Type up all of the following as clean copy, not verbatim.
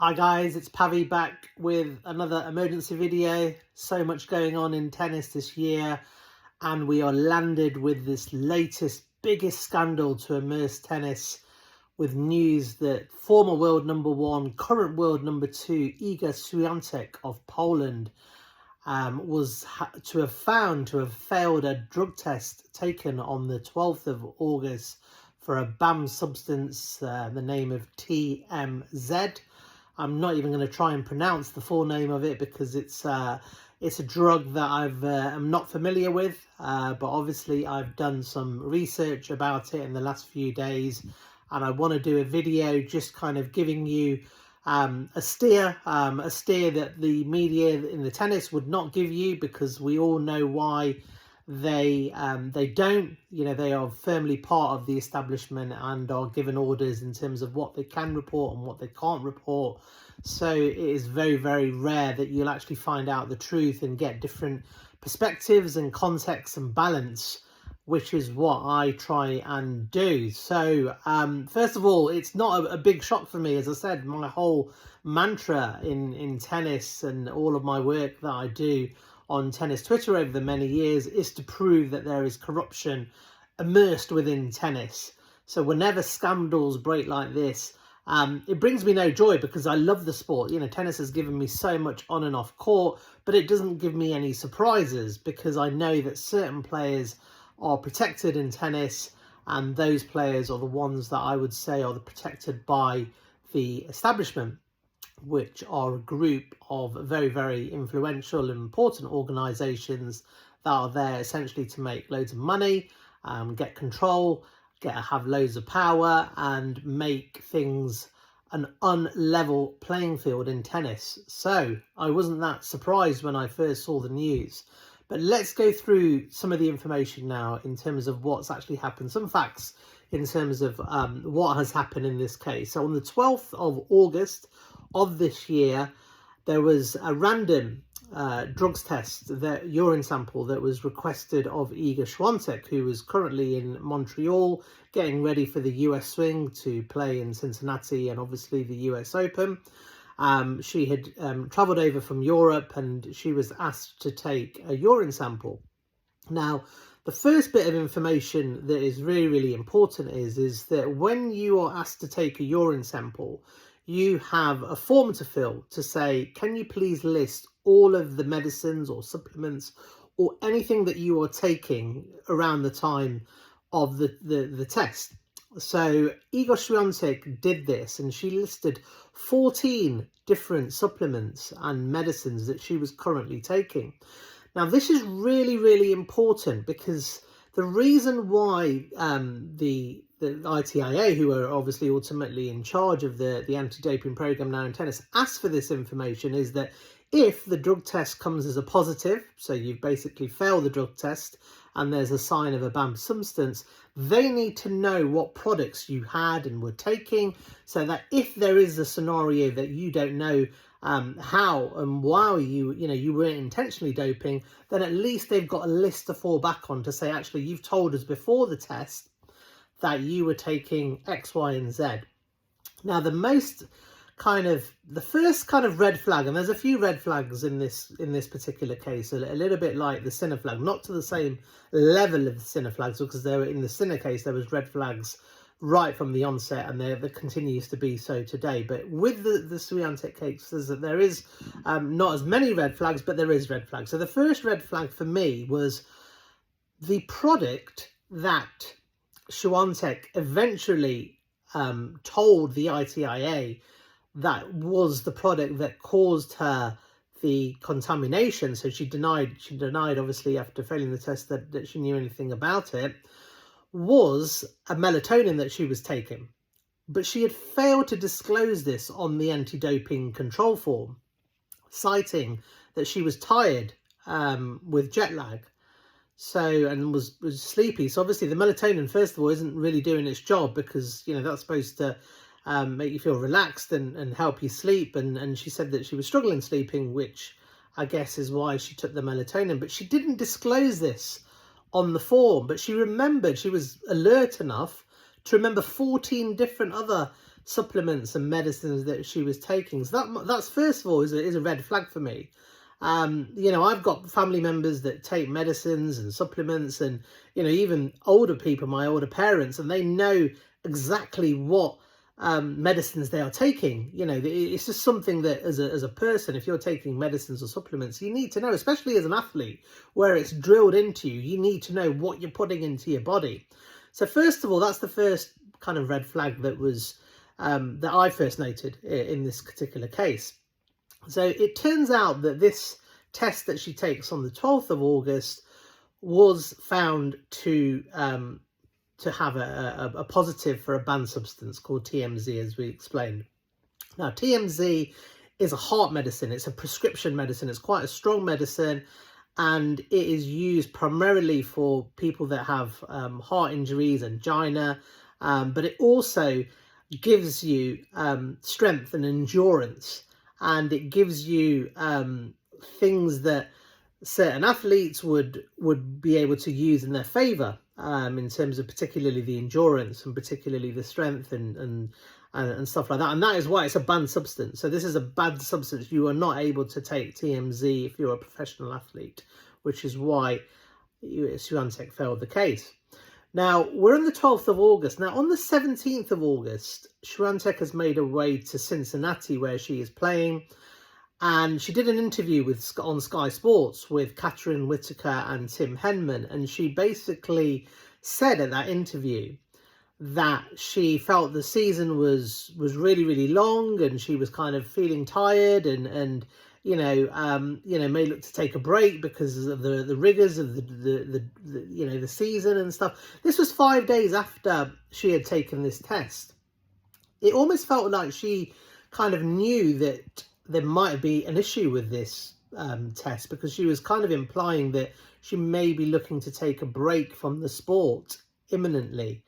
Hi guys, it's Pavi back with another emergency video. So much going on in tennis this year, and we are landed with this latest biggest scandal to immerse tennis, with news that former world number one, current world number two, Iga Swiatek of Poland was to have failed a drug test taken on the 12th of August for a banned substance, the name of TMZ. I'm not even going to try and pronounce the full name of it because it's a drug that I'm not familiar with, but obviously I've done some research about it in the last few days, and I want to do a video just kind of giving you a steer that the media in the tennis would not give you, because we all know why they don't. They are firmly part of the establishment and are given orders in terms of what they can report and what they can't report. So it is very, very rare that you'll actually find out the truth and get different perspectives and context and balance, which is what I try and do. So first of all, it's not a big shock for me. As I said, my whole mantra in tennis and all of my work that I do on tennis Twitter over the many years is to prove that there is corruption immersed within tennis. So whenever scandals break like this, it brings me no joy, because I love the sport. Tennis has given me so much on and off court, but it doesn't give me any surprises, because I know that certain players are protected in tennis, and those players are the ones that I would say are protected by the establishment, which are a group of very, very influential and important organisations that are there essentially to make loads of money, get control, have loads of power, and make things an unlevel playing field in tennis. So I wasn't that surprised when I first saw the news. But let's go through some of the information now in terms of what's actually happened, some facts in terms of what has happened in this case. So on the 12th of August of this year, there was a random drugs test, that urine sample that was requested of Iga Swiatek, who is currently in Montreal getting ready for the US swing to play in Cincinnati and obviously the US Open. She had travelled over from Europe, and she was asked to take a urine sample. Now, the first bit of information that is really, really important is that when you are asked to take a urine sample, you have a form to fill to say, can you please list all of the medicines or supplements or anything that you are taking around the time of the test. So Iga Swiatek did this, and she listed 14 different supplements and medicines that she was currently taking. Now, this is really, really important, because the reason why the ITIA, who are obviously ultimately in charge of the anti-doping program now in tennis, asked for this information is that if the drug test comes as a positive, so you've basically failed the drug test and there's a sign of a banned substance, they need to know what products you had and were taking, so that if there is a scenario that you don't know how and why you weren't intentionally doping, then at least they've got a list to fall back on to say, actually, you've told us before the test that you were taking X, Y, and Z. Now, the first kind of red flag, and there's a few red flags in this particular case, a little bit like the Sinner flag, not to the same level of the Sinner flags, because in the Sinner case there was red flags right from the onset, and there continues to be so today. But with the Swiatek case, there is not as many red flags, but there is red flags. So the first red flag for me was the product that Swiatek eventually told the ITIA that was the product that caused her the contamination. So she denied obviously after failing the test that she knew anything about it, was a melatonin that she was taking. But she had failed to disclose this on the anti-doping control form, citing that she was tired with jet lag, and was sleepy. So obviously the melatonin, first of all, isn't really doing its job, because that's supposed to make you feel relaxed and help you sleep, and she said that she was struggling sleeping, which I guess is why she took the melatonin. But she didn't disclose this on the form, but she was alert enough to remember 14 different other supplements and medicines that she was taking. So that's first of all is a red flag for me. You know, I've got family members that take medicines and supplements, and, you know, even older people, my older parents, and they know exactly what medicines they are taking. You know, it's just something that as a person, if you're taking medicines or supplements, you need to know, especially as an athlete, where it's drilled into you. You need to know what you're putting into your body. So first of all, that's the first kind of red flag that was that I first noted in this particular case. So it turns out that this test that she takes on the 12th of August was found to have a positive for a banned substance called TMZ, as we explained. Now, TMZ is a heart medicine. It's a prescription medicine. It's quite a strong medicine, and it is used primarily for people that have heart injuries, angina, but it also gives you strength and endurance, and it gives you things that certain athletes would be able to use in their favour, in terms of particularly the endurance and particularly the strength and stuff like that. And that is why it's a banned substance. So this is a banned substance. You are not able to take TMZ if you're a professional athlete, which is why Swiatek failed the case. Now, we're on the 12th of August. Now, on the 17th of August, Swiatek has made her way to Cincinnati, where she is playing. And she did an interview on Sky Sports with Catherine Whitaker and Tim Henman. And she basically said at that interview that she felt the season was really, really long, and she was kind of feeling tired and may look to take a break because of the rigors of the season and stuff. This was 5 days after she had taken this test. It almost felt like she kind of knew that there might be an issue with this test, because she was kind of implying that she may be looking to take a break from the sport imminently.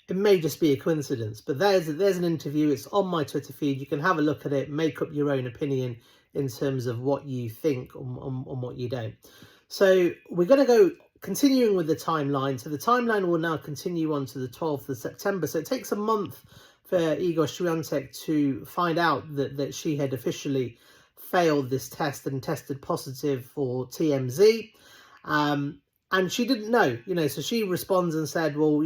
It may just be a coincidence, but there's an interview. It's on my Twitter feed. You can have a look at it, make up your own opinion in terms of what you think on what you don't. So we're going to go continuing with the timeline. So the timeline will now continue on to the 12th of September. So it takes a month for Iga Swiatek to find out that she had officially failed this test and tested positive for TMZ. And she didn't know, so she responds and said, well,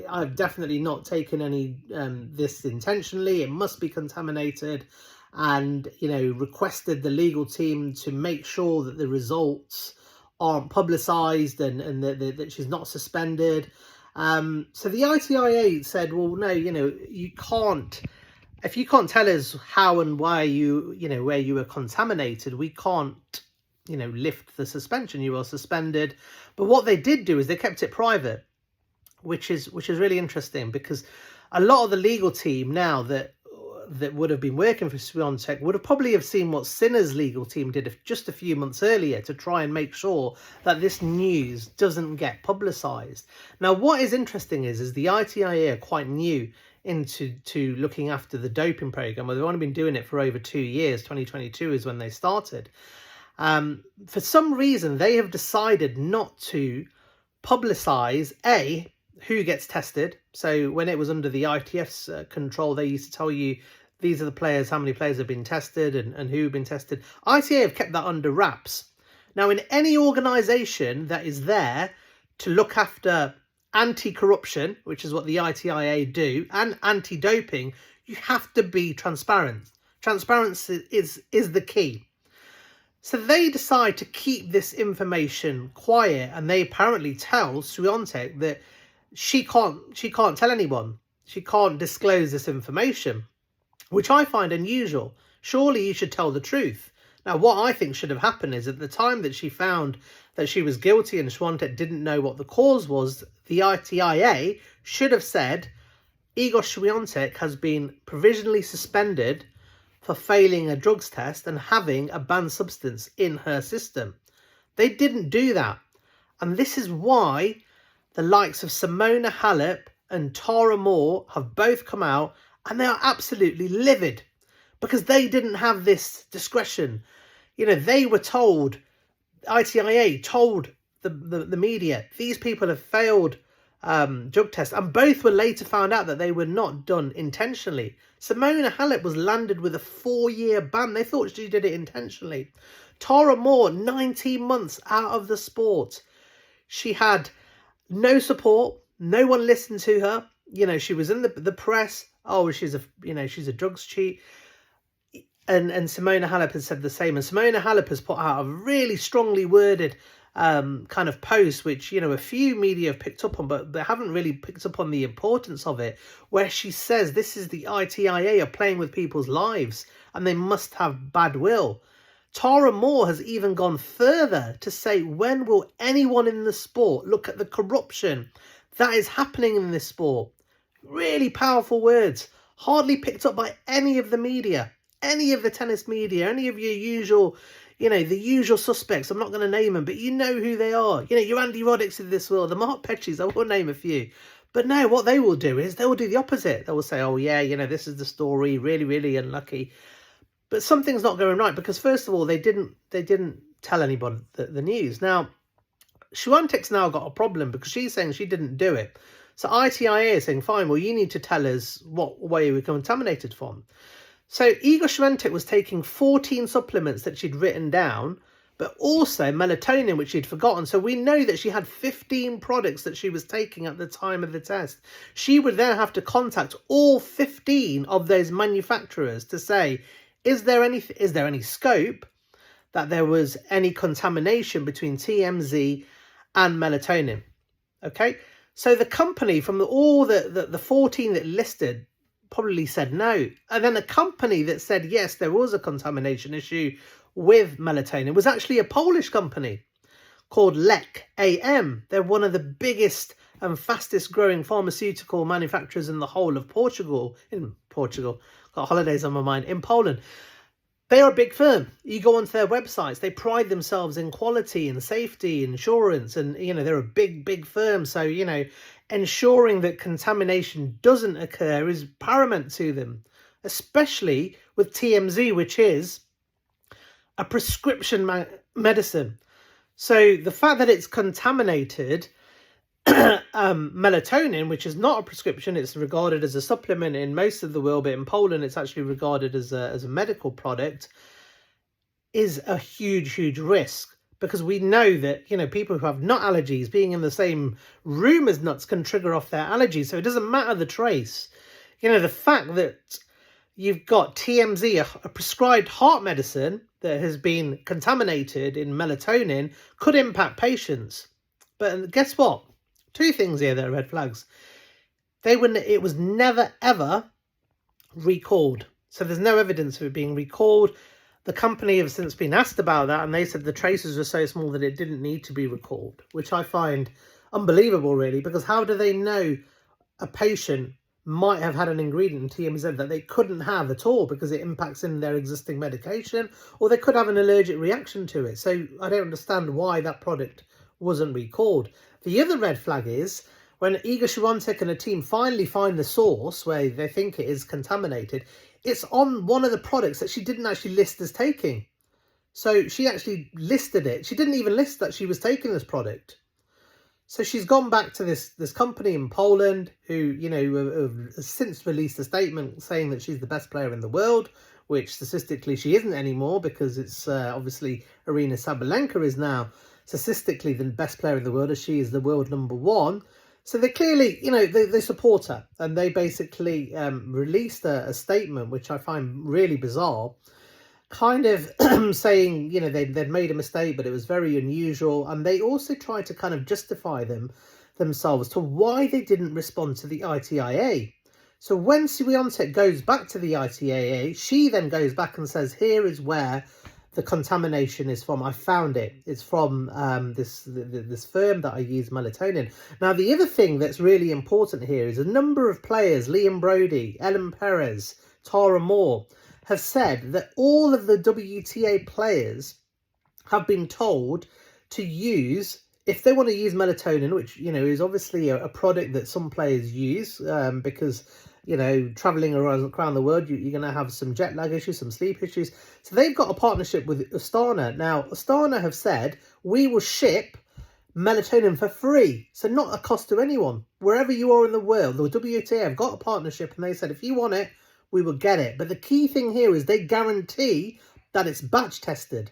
I've definitely not taken any this intentionally. It must be contaminated, and, requested the legal team to make sure that the results aren't publicised and that she's not suspended. So the ITIA said, well, no, you can't, if you can't tell us how and why where you were contaminated, we can't, lift the suspension. You are suspended. But what they did do is they kept it private, which is really interesting, because a lot of the legal team now that would have been working for Swiatek would have probably have seen what Sinner's legal team did just a few months earlier to try and make sure that this news doesn't get publicised. Now, what is interesting is the ITIA are quite new into looking after the doping programme. Well, they've only been doing it for over 2 years. 2022 is when they started. For some reason, they have decided not to publicise who gets tested. So when it was under the ITF's control, they used to tell you these are the players, how many players have been tested and who have been tested. ITA have kept that under wraps. Now, in any organisation that is there to look after anti-corruption, which is what the ITIA do, and anti-doping, you have to be transparent. Transparency is the key. So they decide to keep this information quiet, and they apparently tell Swiatek that she can't tell anyone. She can't disclose this information, which I find unusual. Surely you should tell the truth. Now, what I think should have happened is at the time that she found that she was guilty and Swiatek didn't know what the cause was, the ITIA should have said, Iga Swiatek has been provisionally suspended for failing a drugs test and having a banned substance in her system. They didn't do that. And this is why the likes of Simona Halep and Tara Moore have both come out, and they are absolutely livid because they didn't have this discretion. They were told, ITIA told the media, these people have failed drug tests, and both were later found out that they were not done intentionally. Simona Halep was landed with a 4-year ban. They thought she did it intentionally. Tara Moore, 19 months out of the sport. She had no support. No one listened to her. You know, she was in the press. Oh, she's a drugs cheat. And Simona Halep has said the same. And Simona Halep has put out a really strongly worded kind of post, which, you know, a few media have picked up on, but they haven't really picked up on the importance of it, where she says this is the ITIA are playing with people's lives and they must have bad will. Tara Moore has even gone further to say, when will anyone in the sport look at the corruption that is happening in this sport? Really powerful words, hardly picked up by any of the media, any of the tennis media, any of your usual, you know, the usual suspects. I'm not going to name them, but you know who they are. You know, your Andy Roddicks of this world, the Mark Petries, I will name a few. But no, what they will do is they will do the opposite. They will say, oh yeah, you know, this is the story, really, really unlucky. But something's not going right, because first of all, they didn't tell anybody the news. Now, Swiatek's now got a problem because she's saying she didn't do it. So ITIA is saying, fine, well, you need to tell us what way we were contaminated from. So Iga Swiatek was taking 14 supplements that she'd written down, but also melatonin, which she'd forgotten. So we know that she had 15 products that she was taking at the time of the test. She would then have to contact all 15 of those manufacturers to say, is there any scope that there was any contamination between TMZ and melatonin? Okay, so the company, from all the 14 that listed, probably said no. And then a company that said yes, there was a contamination issue with melatonin was actually a Polish company called Lek AM. They're one of the biggest and fastest growing pharmaceutical manufacturers in the whole of Portugal. Got holidays on my mind. In Poland. They are a big firm. You go onto their websites, they pride themselves in quality and safety, insurance, and, you know, they're a big firm. So, you know, ensuring that contamination doesn't occur is paramount to them, especially with TMZ, which is a prescription medicine. So the fact that it's contaminated, melatonin, which is not a prescription, it's regarded as a supplement in most of the world, but in Poland it's actually regarded as a medical product, is a huge risk, because we know that, you know, people who have nut allergies, being in the same room as nuts can trigger off their allergies. So it doesn't matter the trace. You know, the fact that you've got TMZ, a prescribed heart medicine that has been contaminated in melatonin, could impact patients. But guess what? Two things here that are red flags. It was never, ever recalled. So there's no evidence of it being recalled. The company have since been asked about that, and they said the traces were so small that it didn't need to be recalled, which I find unbelievable, really, because how do they know a patient might have had an ingredient in TMZ that they couldn't have at all because it impacts in their existing medication, or they could have an allergic reaction to it? So I don't understand why that product wasn't recalled. The other red flag is when Iga Swiatek and a team finally find the source where they think it is contaminated, it's on one of the products that she didn't actually list as taking. So she actually listed it. She didn't even list that she was taking this product. So she's gone back to this company in Poland who, you know, have since released a statement saying that she's the best player in the world, which statistically she isn't anymore, because it's obviously Arina Sabalenka is now statistically the best player in the world, as she is the world #1. So they clearly, you know, they support her, and they basically released a statement, which I find really bizarre, kind of saying, you know, they'd made a mistake, but it was very unusual. And they also tried to kind of justify themselves to why they didn't respond to the ITIA. So when Swiatek goes back to the ITIA, she then goes back and says, here is where the contamination is from. I found it. It's from this firm that I use melatonin. Now, the other thing that's really important here is a number of players, Liam Brody, Ellen Perez, Tara Moore, have said that all of the WTA players have been told to use, if they want to use melatonin, which, you know, is obviously a product that some players use because, you know, traveling around the world, you're going to have some jet lag issues, some sleep issues. So they've got a partnership with Astana. Now, Astana have said, we will ship melatonin for free, so not a cost to anyone. Wherever you are in the world, the WTA have got a partnership, and they said, if you want it, we will get it. But the key thing here is they guarantee that it's batch tested.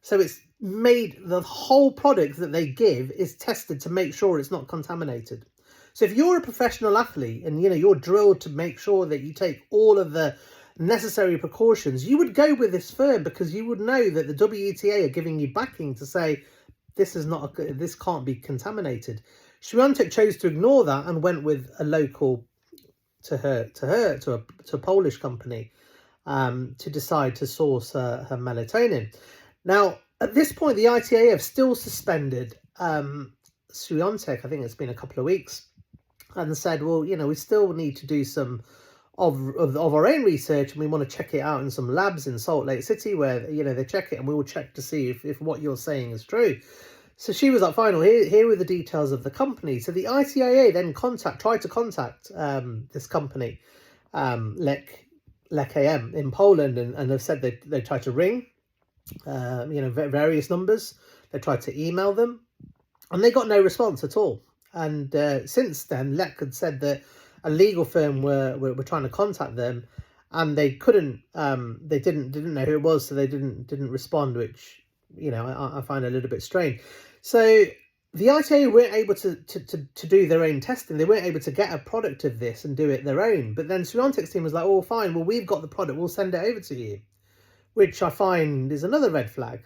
So it's made, the whole product that they give is tested to make sure it's not contaminated. So if you're a professional athlete and, you know, you're drilled to make sure that you take all of the necessary precautions, you would go with this firm because you would know that the WTA are giving you backing to say, this is not, this can't be contaminated. Swiatek chose to ignore that and went with a local, to a Polish company to decide to source her melatonin. Now, at this point, the ITA have still suspended Swiatek. I think it's been a couple of weeks, and said, well, you know, we still need to do some of our own research, and we want to check it out in some labs in Salt Lake City where, you know, they check it, and we will check to see if what you're saying is true. So she was like, fine, well, here are the details of the company. So the ITIA then tried to contact this company, Lek AM in Poland, and have said they tried to ring, you know, various numbers. They tried to email them, and they got no response at all. And since then, Lek had said that a legal firm were trying to contact them, and they couldn't. They didn't know who it was, so they didn't respond, which, you know, I find a little bit strange. So the ITA weren't able to do their own testing. They weren't able to get a product of this and do it their own. But then Swiatek's team was like, oh, fine, well, we've got the product, we'll send it over to you, which I find is another red flag,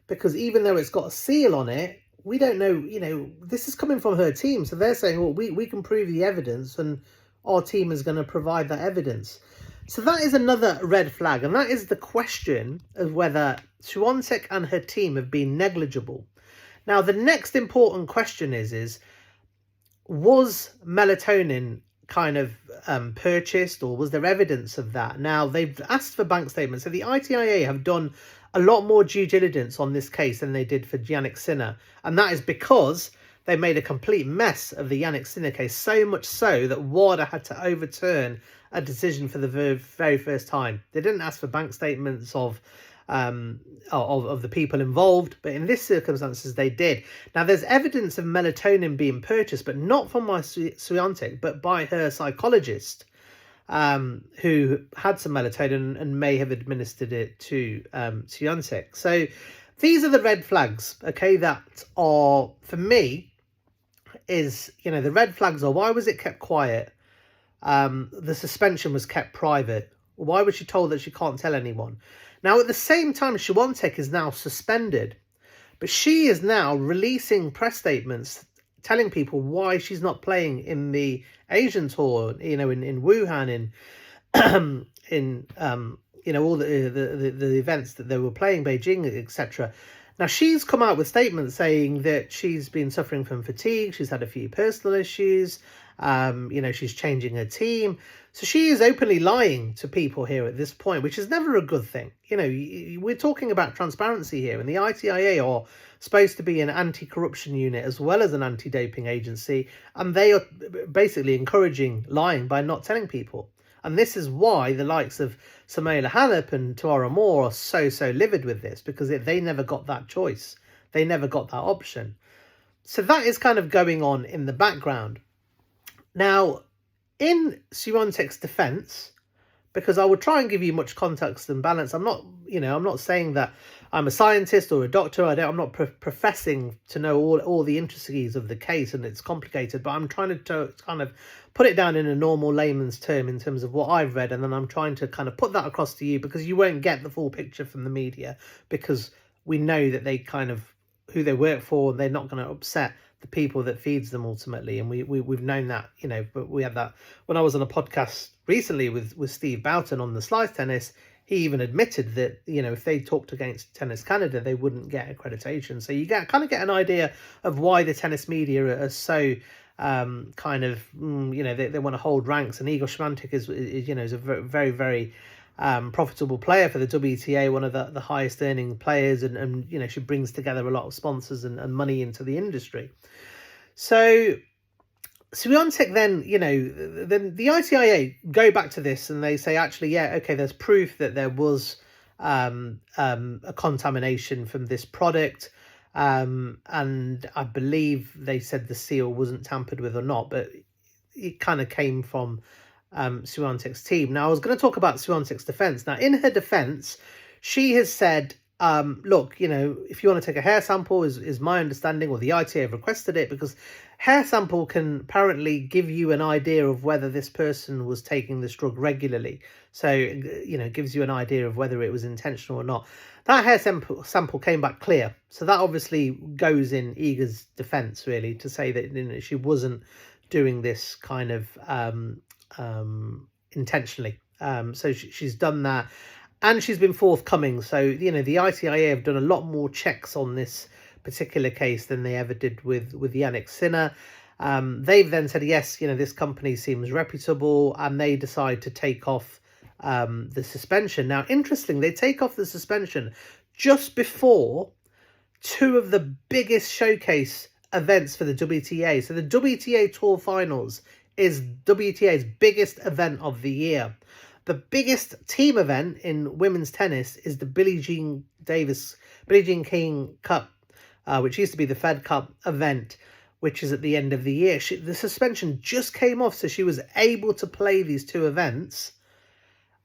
because even though it's got a seal on it, we don't know, you know, this is coming from her team. So they're saying, well, we can prove the evidence, and our team is going to provide that evidence. So that is another red flag. And that is the question of whether Swiatek and her team have been negligible. Now, the next important question is was melatonin kind of purchased, or was there evidence of that? Now, they've asked for bank statements. So the ITIA have done a lot more due diligence on this case than they did for Jannik Sinner. And that is because they made a complete mess of the Jannik Sinner case, so much so that WADA had to overturn a decision for the very first time. They didn't ask for bank statements of the people involved, but in this circumstances they did. Now, there's evidence of melatonin being purchased, but not from my Swiatek, but by her psychologist, who had some melatonin and may have administered it to Swiatek. So these are the red flags, okay, that are, for me, is, you know, the red flags are, why was it kept quiet? The suspension was kept private. Why was she told that she can't tell anyone? Now, at the same time, Swiatek is now suspended, but she is now releasing press statements telling people why she's not playing in the Asian tour, you know, in Wuhan, in you know, all the events that they were playing, Beijing, etc. Now, she's come out with statements saying that she's been suffering from fatigue, she's had a few personal issues, you know, she's changing her team. So she is openly lying to people here at this point, which is never a good thing. You know, we're talking about transparency here, and the ITIA are supposed to be an anti-corruption unit as well as an anti-doping agency, and they are basically encouraging lying by not telling people. And this is why the likes of Samola Halep and Tara Moore are so livid with this, because they never got that choice. They never got that option. So that is kind of going on in the background. Now, in Swiatek's defense, because I would try and give you much context and balance, I'm not, you know, I'm not saying that I'm a scientist or a doctor. I'm not professing to know all the intricacies of the case, and it's complicated, but I'm trying to kind of put it down in a normal layman's term in terms of what I've read, and then I'm trying to kind of put that across to you, because you won't get the full picture from the media, because we know that they kind of, who they work for, they're not going to upset the people that feeds them ultimately, and we've known that, you know. But we had that when I was on a podcast recently with Steve Boughton on the Slice Tennis. He even admitted that, you know, if they talked against Tennis Canada, they wouldn't get accreditation. So you kind of get an idea of why the tennis media are so kind of, you know, they want to hold ranks. And Iga Swiatek is you know, is a very profitable player for the WTA, one of the highest earning players, and you know, she brings together a lot of sponsors and money into the industry. So Swiatek then, you know, then the ITIA go back to this and they say, actually, yeah, okay, there's proof that there was a contamination from this product. and I believe they said the seal wasn't tampered with or not, but it kind of came from Swiatek's team. Now, I was going to talk about Swiatek's defence. Now, in her defence, she has said, look, you know, if you want to take a hair sample, is my understanding, or the ITA have requested it, because hair sample can apparently give you an idea of whether this person was taking this drug regularly. So, you know, it gives you an idea of whether it was intentional or not. That hair sample came back clear. So that obviously goes in Iga's defence, really, to say that, you know, she wasn't doing this kind of intentionally. So she's done that, and she's been forthcoming. So, you know, the ITIA have done a lot more checks on this particular case than they ever did with Jannik Sinner. They've then said, yes, you know, this company seems reputable, and they decide to take off the suspension. Now, interestingly, they take off the suspension just before two of the biggest showcase events for the WTA. So the WTA Tour Finals is WTA's biggest event of the year. The biggest team event in women's tennis is the Billie Jean King Cup, which used to be the Fed Cup event, which is at the end of the year. The suspension just came off, so she was able to play these two events.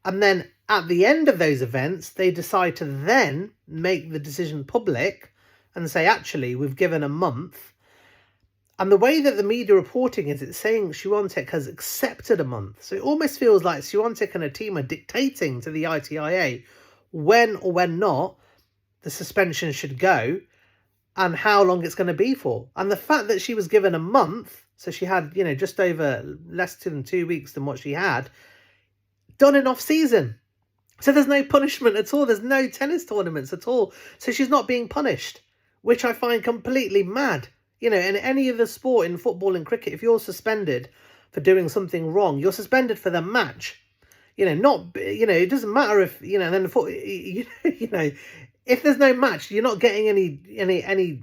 And then at the end of those events, they decide to then make the decision public and say, actually, we've given a month. And the way that the media reporting is, it's saying Swiatek has accepted a month. So it almost feels like Swiatek and her team are dictating to the ITIA when or when not the suspension should go and how long it's going to be for. And the fact that she was given a month, so she had, you know, just over less than 2 weeks than what she had, done in off season. So there's no punishment at all. There's no tennis tournaments at all. So she's not being punished, which I find completely mad. You know, in any other sport, in football and cricket, if you're suspended for doing something wrong, you're suspended for the match. You know, not, you know, it doesn't matter if, you know, then you know, if there's no match, you're not getting any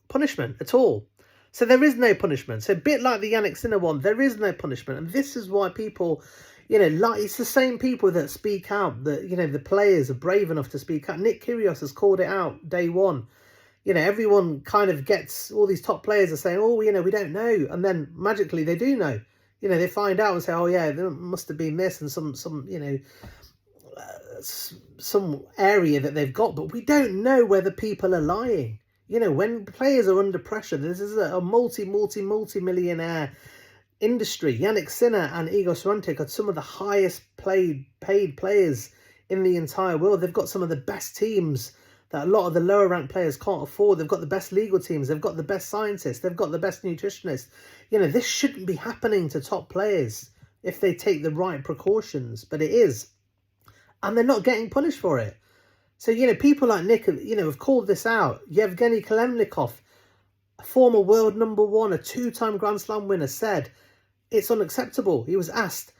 punishment at all. So there is no punishment. So a bit like the Jannik Sinner one, there is no punishment. And this is why people, you know, like, it's the same people that speak out, that, you know, the players are brave enough to speak out. Nick Kyrgios has called it out day one. You know, everyone kind of gets, all these top players are saying, oh, you know, we don't know. And then magically they do know. You know, they find out and say, oh, yeah, there must have been this and some you know, some area that they've got. But we don't know whether people are lying. You know, when players are under pressure, this is a multi-millionaire industry. Jannik Sinner and Iga Swiatek are some of the highest paid players in the entire world. They've got some of the best teams that a lot of the lower ranked players can't afford. They've got the best legal teams. They've got the best scientists. They've got the best nutritionists. You know, this shouldn't be happening to top players if they take the right precautions, but it is. And they're not getting punished for it. So, you know, people like Nick, you know, have called this out. Yevgeny Kalemnikov, a former world number one, a two-time Grand Slam winner, said it's unacceptable. He was asked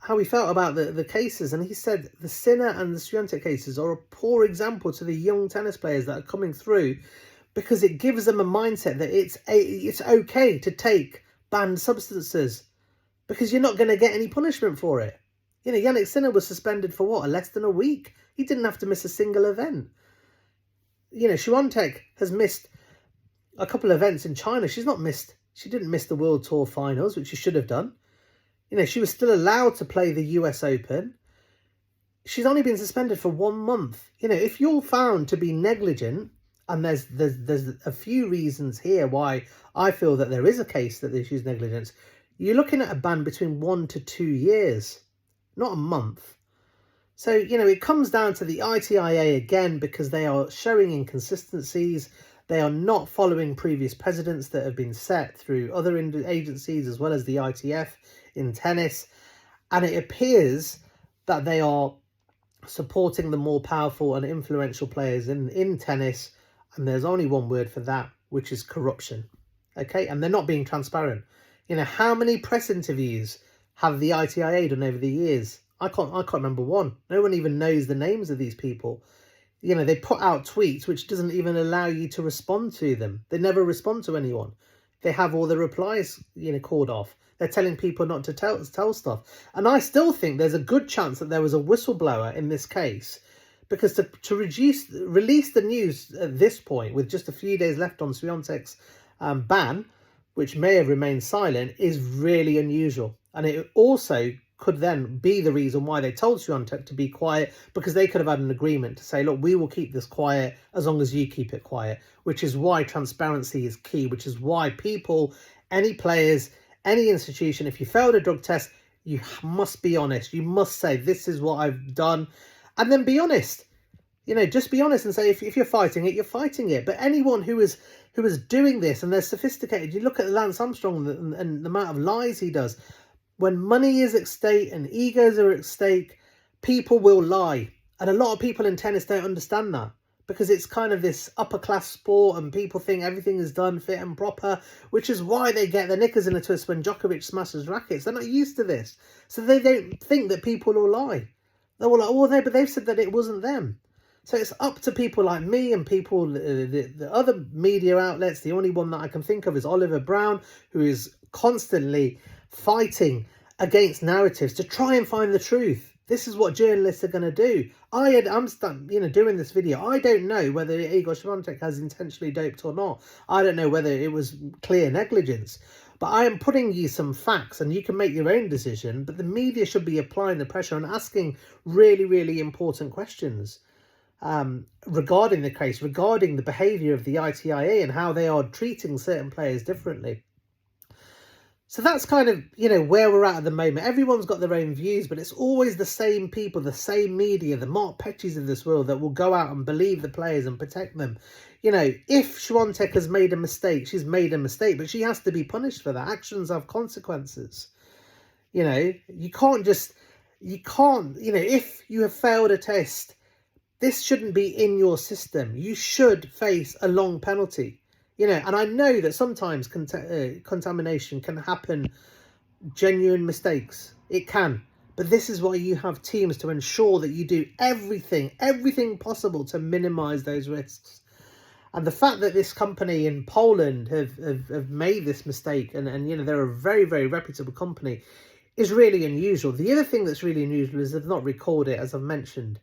how he felt about the cases, and he said the Sinner and the Swiatek cases are a poor example to the young tennis players that are coming through, because it gives them a mindset that it's okay to take banned substances because you're not going to get any punishment for it. You know, Jannik Sinner was suspended for what, less than a week? He didn't have to miss a single event. You know, Swiatek has missed a couple of events in China. She didn't miss the World Tour Finals, which she should have done. You know, she was still allowed to play the US Open. She's only been suspended for 1 month. You know, if you're found to be negligent, and there's a few reasons here why I feel that there is a case that she's negligent, you're looking at a ban between 1 to 2 years, not a month. So, you know, it comes down to the ITIA again, because they are showing inconsistencies. They are not following previous precedents that have been set through other agencies as well as the ITF in tennis. And it appears that they are supporting the more powerful and influential players in tennis. And there's only one word for that, which is corruption. Okay, and they're not being transparent. You know, how many press interviews have the ITIA done over the years? I can't remember one. No one even knows the names of these people. You know, they put out tweets which doesn't even allow you to respond to them. They never respond to anyone. They have all the replies, you know, called off. They're telling people not to tell stuff. And I still think there's a good chance that there was a whistleblower in this case, because to release the news at this point with just a few days left on Swiatek's ban, which may have remained silent, is really unusual. And it also could then be the reason why they told Swiatek to be quiet, because they could have had an agreement to say, look, we will keep this quiet as long as you keep it quiet, which is why transparency is key, which is why people, any players, any institution, if you failed a drug test, you must be honest. You must say, this is what I've done, and then be honest. You know, just be honest and say, if you're fighting it, you're fighting it. But anyone who is doing this, and they're sophisticated, you look at Lance Armstrong and the amount of lies he does. When money is at stake and egos are at stake, people will lie. And a lot of people in tennis don't understand that, because it's kind of this upper class sport and people think everything is done fit and proper, which is why they get their knickers in a twist when Djokovic smashes rackets. They're not used to this. So they don't think that people will lie. They're all like, oh, but they've said that it wasn't them. So it's up to people like me and people, the other media outlets. The only one that I can think of is Oliver Brown, who is constantly fighting against narratives to try and find the truth. This is what journalists are going to do. I'm doing this video. I don't know whether Iga Swiatek has intentionally doped or not. I don't know whether it was clear negligence. But I am putting you some facts, and you can make your own decision. But the media should be applying the pressure and asking really, really important questions regarding the case, regarding the behaviour of the ITIA and how they are treating certain players differently. So that's kind of, where we're at the moment. Everyone's got their own views, but it's always the same people, the same media, the Mark Petries of this world that will go out and believe the players and protect them. If Swiatek has made a mistake, she's made a mistake, but she has to be punished for that. Actions have consequences. You can't, if you have failed a test, this shouldn't be in your system. You should face a long penalty. And I know that sometimes contamination can happen, genuine mistakes. It can. But this is why you have teams to ensure that you do everything possible to minimise those risks. And the fact that this company in Poland have made this mistake, and they're a very, very reputable company, is really unusual. The other thing that's really unusual is they've not recorded it, as I've mentioned,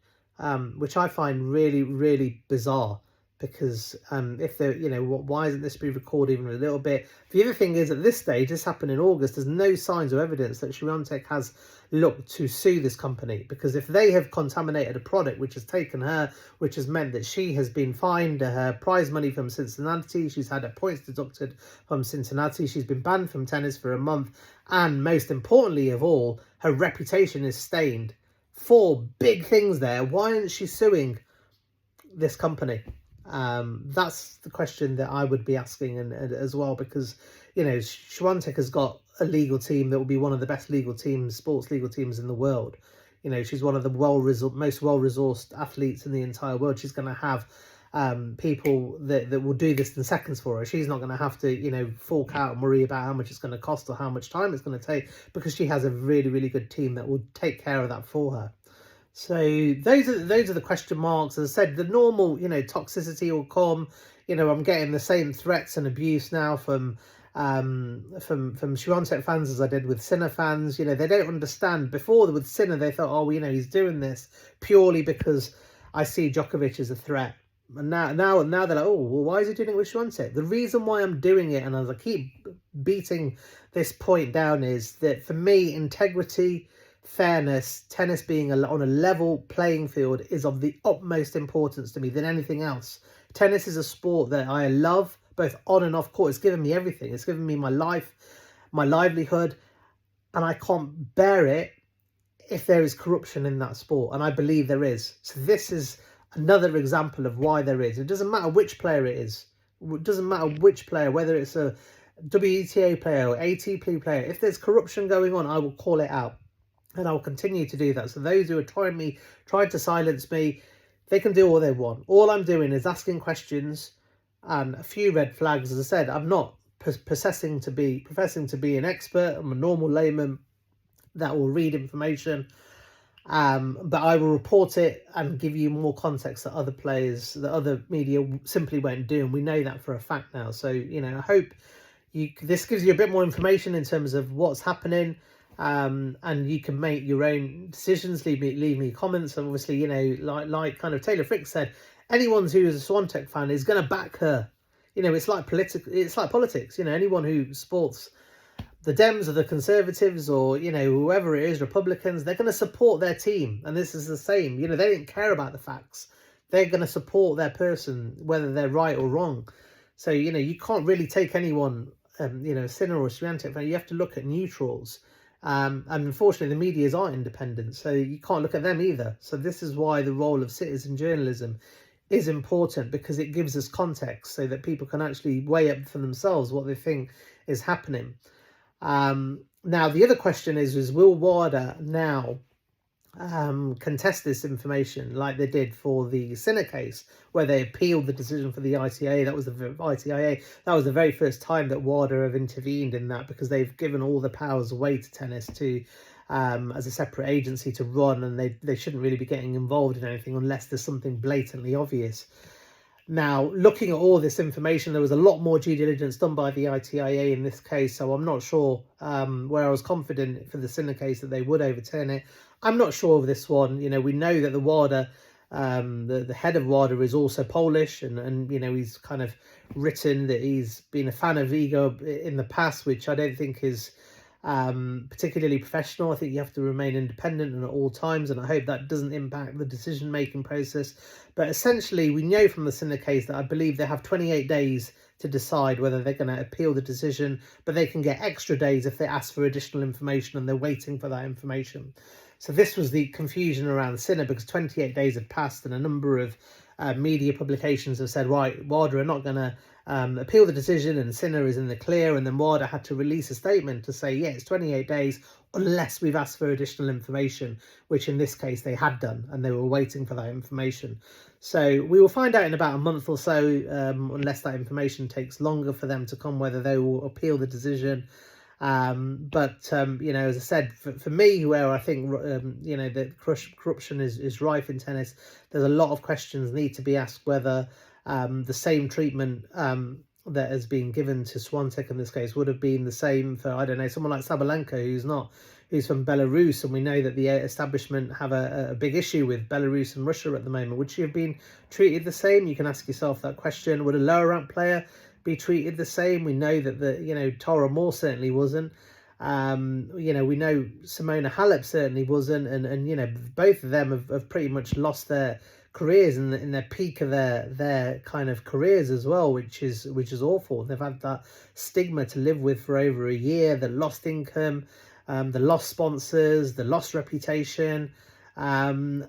which I find really, really bizarre. Because if they're, why isn't this being recorded even a little bit? The other thing is, at this stage, this happened in August, there's no signs or evidence that Swiatek has looked to sue this company. Because if they have contaminated a product which has taken her, which has meant that she has been fined her prize money from Cincinnati, she's had her points deducted from Cincinnati, she's been banned from tennis for a month, and most importantly of all, her reputation is stained. 4 big things there. Why isn't she suing this company? That's the question that I would be asking, and as well, because Swiatek has got a legal team that will be one of the best legal teams, sports legal teams in the world. She's one of the most well-resourced athletes in the entire world. She's going to have people that will do this in seconds for her. She's not going to have to fork out and worry about how much it's going to cost or how much time it's going to take, because she has a really, really good team that will take care of that for her. So those are the question marks. As I said, the normal, toxicity will come. I'm getting the same threats and abuse now from Swiatek fans as I did with Sinner fans. They don't understand. Before, with Sinner, they thought, oh, he's doing this purely because I see Djokovic as a threat. And now they're like, oh, well, why is he doing it with Swiatek? The reason why I'm doing it, and as I keep beating this point down, is that for me, integrity, fairness, tennis being on a level playing field is of the utmost importance to me than anything else. Tennis is a sport that I love, both on and off court. It's given me everything. It's given me my life, my livelihood, and I can't bear it if there is corruption in that sport, and I believe there is. So this is another example of why there is. It doesn't matter which player it is. It doesn't matter which player, whether it's a WTA player or ATP player. If there's corruption going on, I will call it out. And I'll continue to do that. So those who are trying to silence me, they can do all they want. All I'm doing is asking questions and a few red flags. As I said, I'm not professing to be an expert. I'm a normal layman that will read information. But I will report it and give you more context that other players, that other media simply won't do. And we know that for a fact now. So, I hope this gives you a bit more information in terms of what's happening. and you can make your own decisions. Leave me comments. And obviously, you know, like kind of Taylor Frick said, anyone who is a Swiatek fan is going to back her. You know, it's like politics. You know, anyone who supports the Dems or the Conservatives or, you know, whoever it is, Republicans, they're going to support their team. And this is the same. You know, they don't care about the facts. They're going to support their person, whether they're right or wrong. So, you know, you can't really take anyone, you know, Sinner or Swiatek fan. You have to look at neutrals. And unfortunately, the medias aren't independent, so you can't look at them either. So this is why the role of citizen journalism is important, because it gives us context so that people can actually weigh up for themselves what they think is happening. Now, the other question is will WADA now contest this information like they did for the Sinner case, where they appealed the decision for the ITIA? That was the very first time that WADA have intervened in that, because they've given all the powers away to tennis to as a separate agency to run, and they shouldn't really be getting involved in anything unless there's something blatantly obvious. Now, looking at all this information, there was a lot more due diligence done by the ITIA in this case, so I'm not sure where I was confident for the Sinner case that they would overturn it. I'm not sure of this one. You know, we know that the WADA, the head of WADA is also Polish, and you know, he's kind of written that he's been a fan of Iga in the past, which I don't think is particularly professional. I think you have to remain independent and at all times, and I hope that doesn't impact the decision-making process. But essentially, we know from the Sinner case that I believe they have 28 days to decide whether they're going to appeal the decision, but they can get extra days if they ask for additional information and they're waiting for that information. So this was the confusion around Sinner, because 28 days had passed and a number of media publications have said, right, WADA are not going to appeal the decision and Sinner is in the clear, and then WADA had to release a statement to say, yeah, it's 28 days unless we've asked for additional information, which in this case they had done, and they were waiting for that information. So we will find out in about a month or so, unless that information takes longer for them to come, whether they will appeal the decision. But you know, as I said, for me, where I think you know, that corruption is rife in tennis, there's a lot of questions need to be asked whether the same treatment that has been given to Swiatek in this case would have been the same for, I don't know, someone like Sabalenka, who's from Belarus, and we know that the establishment have a big issue with Belarus and Russia at the moment. Would she have been treated the same? You can ask yourself that question. Would a lower ranked player be treated the same? We know that Tara Moore certainly wasn't. You know, we know Simona Halep certainly wasn't, and you know, both of them have pretty much lost their careers in their peak of their kind of careers as well, which is awful. They've had that stigma to live with for over a year, the lost income, the lost sponsors, the lost reputation, and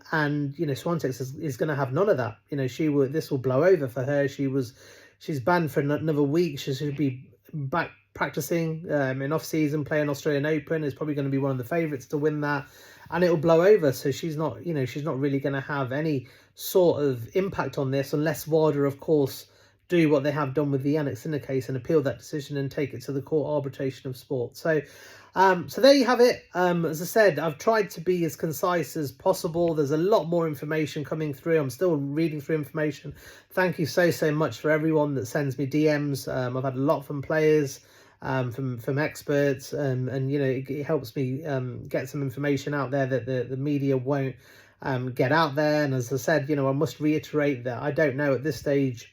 you know, Swiatek is going to have none of that. You know, this will blow over for her. She's banned for another week. She should be back practicing in off season, playing Australian Open. Is probably going to be one of the favourites to win that, and it'll blow over. So she's not really going to have any sort of impact on this, unless WADA, of course, do what they have done with the Yannick Sinner case and appeal that decision and take it to the Court Arbitration of Sport. So there you have it. As I said, I've tried to be as concise as possible. There's a lot more information coming through. I'm still reading through information. Thank you so much for everyone that sends me DMs. I've had a lot from players, from experts, and you know, it helps me get some information out there that the media won't get out there. And as I said, you know, I must reiterate that I don't know at this stage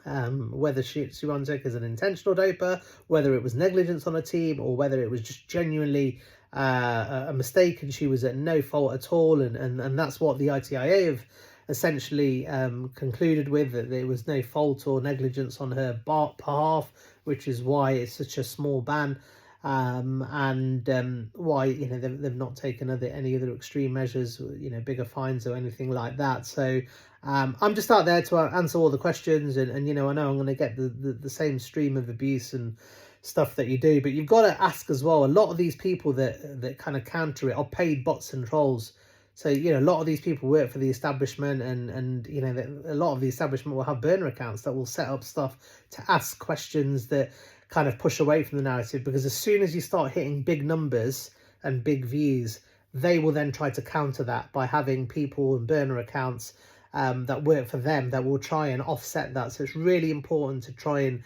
whether Swiatek is an intentional doper, whether it was negligence on a team, or whether it was just genuinely a mistake and she was at no fault at all. And that's what the ITIA have essentially concluded with, that there was no fault or negligence on her behalf, which is why it's such a small ban. And why, you know, they've not taken any other extreme measures, you know, bigger fines or anything like that. So I'm just out there to answer all the questions, and you know, I know I'm going to get the same stream of abuse and stuff that you do, but you've got to ask as well. A lot of these people that kind of counter it are paid bots and trolls. So, you know, a lot of these people work for the establishment, and you know, a lot of the establishment will have burner accounts that will set up stuff to ask questions that kind of push away from the narrative, because as soon as you start hitting big numbers and big views, they will then try to counter that by having people and burner accounts that work for them that will try and offset that. So it's really important to try and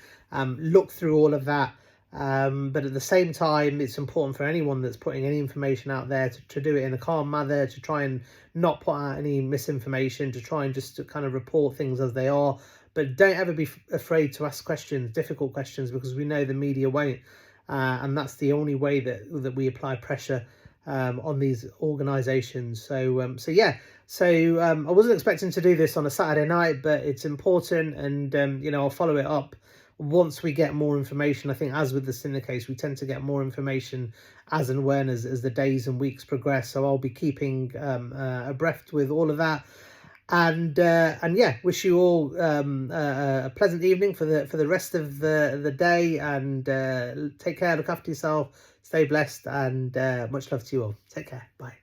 look through all of that, But at the same time, it's important for anyone that's putting any information out there to do it in a calm manner, to try and not put out any misinformation, to try and just to kind of report things as they are. But don't ever be afraid to ask questions, difficult questions, because we know the media won't. And that's the only way that we apply pressure on these organisations. So yeah. So I wasn't expecting to do this on a Saturday night, but it's important, and I'll follow it up once we get more information. I think, as with the Sinner case, we tend to get more information as and when as the days and weeks progress. So I'll be keeping abreast with all of that. And yeah, wish you all a pleasant evening for the rest of the day, and take care, look after yourself, stay blessed, and much love to you all. Take care, bye.